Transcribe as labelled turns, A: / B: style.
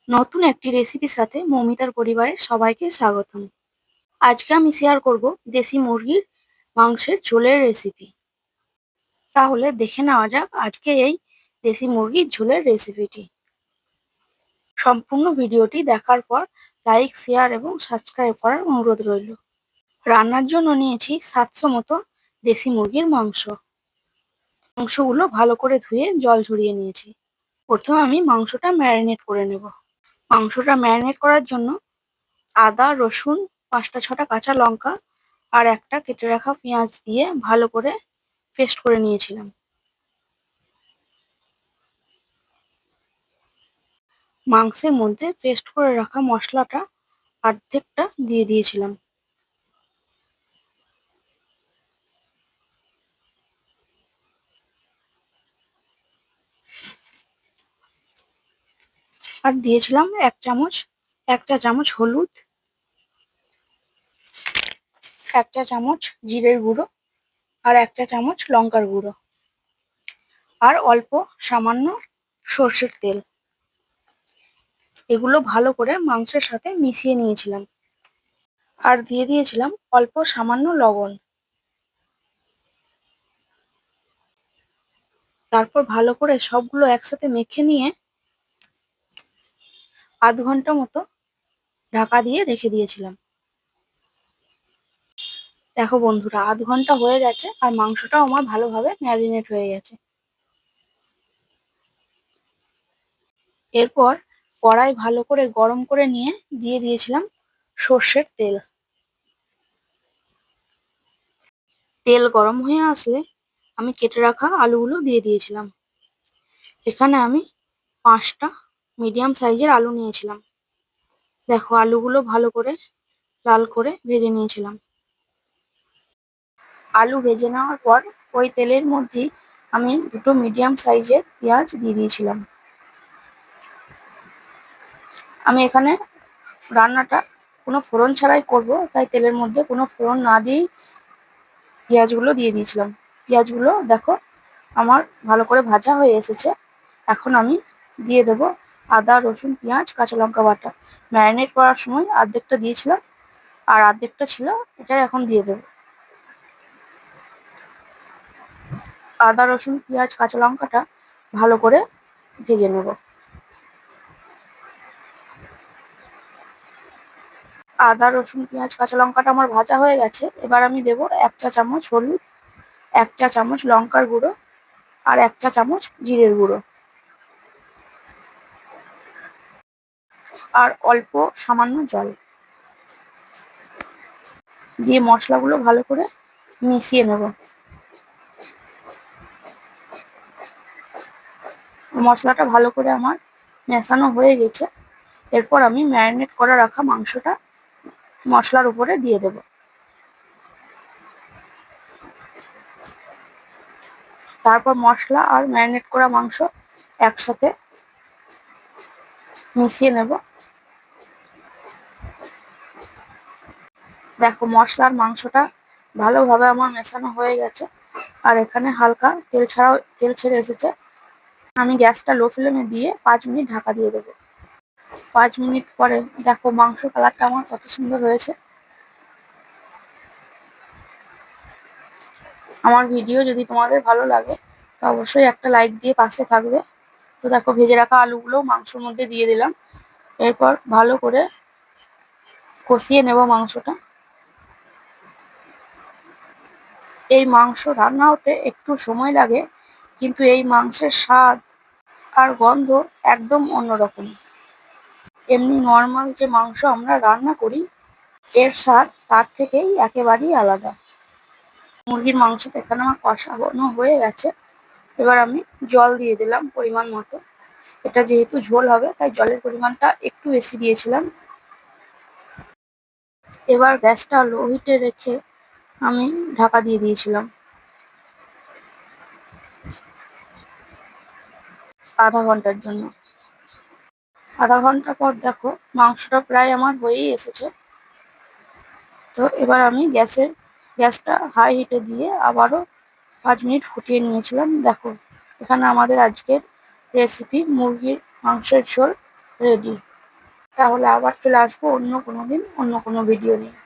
A: নতুন একটি রেসিপির সাথে মৌমিতার পরিবারের সবাইকে স্বাগতম। আজকে আমি শেয়ার করব দেশি মুরগির মাংসের ঝোলের রেসিপি। তাহলে দেখে নেওয়া যাক আজকে এই দেশি মুরগির ঝোলের রেসিপিটি। সম্পূর্ণ ভিডিওটি দেখার পর লাইক, শেয়ার এবং সাবস্ক্রাইব করার অনুরোধ রইল। রান্নার জন্য নিয়েছি 700 মতো দেশি মুরগির মাংস। মাংসগুলো ভালো করে ধুয়ে জল ঝরিয়ে নিয়েছি। প্রথমে আমি মাংসটা ম্যারিনেট করে নেব। মাংসটা ম্যারিনেট করার জন্য আদা, রসুন, 5টা 6টা কাঁচা লঙ্কা আর একটা কেটে রাখা পেঁয়াজ দিয়ে ভালো করে পেস্ট করে নিয়েছিলাম। মাংসের মধ্যে পেস্ট করে রাখা মশলাটা অর্ধেকটা দিয়ে দিয়েছিলাম। আর দিয়েছিলাম 1 চা চামচ হলুদ, 1 চা চামচ জিরের গুঁড়ো আর 1 চা চামচ লঙ্কার গুঁড়ো আর অল্প সামান্য সর্ষের তেল। এগুলো ভালো করে মাংসের সাথে মিশিয়ে নিয়েছিলাম আর দিয়ে দিয়েছিলাম অল্প সামান্য লবণ। তারপর ভালো করে সবগুলো একসাথে মেখে নিয়ে আধ ঘন্টা মতো ঢাকা দিয়ে রেখে দিয়েছিলাম। দেখো বন্ধুরা, আধ ঘন্টা হয়ে গেছে আর মাংসটাও আমার ভালোভাবে ম্যারিনেট হয়ে গেছে। এরপর কড়াই ভালো করে গরম করে নিয়ে দিয়ে দিয়েছিলাম সর্ষের তেল। তেল গরম হয়ে আসলে আমি কেটে রাখা আলুগুলো দিয়ে দিয়েছিলাম। এখানে আমি 5টা মিডিয়াম সাইজের আলু নিয়েছিলাম। দেখো আলুগুলো ভালো করে লাল করে ভেজে নিয়েছিলাম। আলু ভেজে নেওয়ার পর ওই তেলের মধ্যেই আমি 2টো মিডিয়াম সাইজের পেঁয়াজ দিয়ে দিয়েছিলাম। আমি এখানে রান্নাটা কোনো ফোড়ন ছাড়াই করব, তাই তেলের মধ্যে কোনো ফোড়ন না দিয়েই পেঁয়াজগুলো দিয়ে দিয়েছিলাম। পেঁয়াজগুলো দেখো আমার ভালো করে ভাজা হয়ে এসেছে। এখন আমি দিয়ে দেব আদা, রসুন, পেঁয়াজ, কাঁচা লঙ্কা বাটা। ম্যারিনেট করার সময় অর্ধেকটা দিয়েছিলাম আর অর্ধেকটা ছিল, এটাই এখন দিয়ে দেব। আদা, রসুন, পেঁয়াজ, কাঁচা লঙ্কাটা ভালো করে ভেজে নেব। আদা, রসুন, পেঁয়াজ, কাঁচা লঙ্কাটা আমার ভাজা হয়ে গেছে। এবার আমি দেব 1 চা চামচ হলুদ, 1 চা চামচ লঙ্কার গুঁড়ো আর 1 চা চামচ জিরের গুঁড়ো আর অল্প সামান্য জল দিয়ে মশলাগুলো ভালো করে মিশিয়ে নেব। মশলাটা ভালো করে আমার মেশানো হয়ে গেছে। এরপর আমি ম্যারিনেট করে রাখা মাংসটা মশলার উপরে দিয়ে দেব। তারপর মশলা আর ম্যারিনেট করা মাংস একসাথে মিশিয়ে নেব। দেখো মশলার মাংসটা ভালোভাবে আমার মেশানো হয়ে গেছে আর এখানে হালকা তেল ছেড়ে এসেছে। আমি গ্যাসটা লো ফ্লেমে দিয়ে 5 মিনিট ঢাকা দিয়ে দেবো। 5 মিনিট পরে দেখো মাংস কালারটা আমার কত সুন্দর হয়েছে। আমার ভিডিও যদি তোমাদের ভালো লাগে তো অবশ্যই একটা লাইক দিয়ে পাশে থাকবে। তো দেখো ভেজে রাখা আলুগুলো মাংসের মধ্যে দিয়ে দিলাম। এরপর ভালো করে কষিয়ে নেব মাংসটা। এই মাংস রান্না হতে একটু সময় লাগে, কিন্তু এই মাংসের স্বাদ আর গন্ধ একদম অন্যরকম। এমনি নর্মাল যে মাংস আমরা রান্না করি এর স্বাদ তার থেকেই একেবারেই আলাদা। মুরগির মাংসটা এখানে আমার কষানো হয়ে গেছে। এবার আমি জল দিয়ে দিলাম পরিমাণ মতো। এটা যেহেতু ঝোল হবে তাই জলের পরিমাণটা একটু বেশি দিয়েছিলাম। এবার গ্যাসটা লো হিটে রেখে আমি ঢাকা দিয়ে দিয়েছিলাম আধা ঘন্টার জন্য। আধা ঘন্টা পর দেখো মাংসটা প্রায় আমার হয়েই এসেছে। তো এবার আমি গ্যাসটা হাই হিটে দিয়ে আবারও 5 মিনিট ফুটিয়ে নিয়েছিলাম। দেখো এখানে আমাদের আজকের রেসিপি মুরগির মাংসের ঝোল রেডি। তাহলে আবার চলে আসবো অন্য কোনো দিন অন্য কোনো ভিডিও নিয়ে।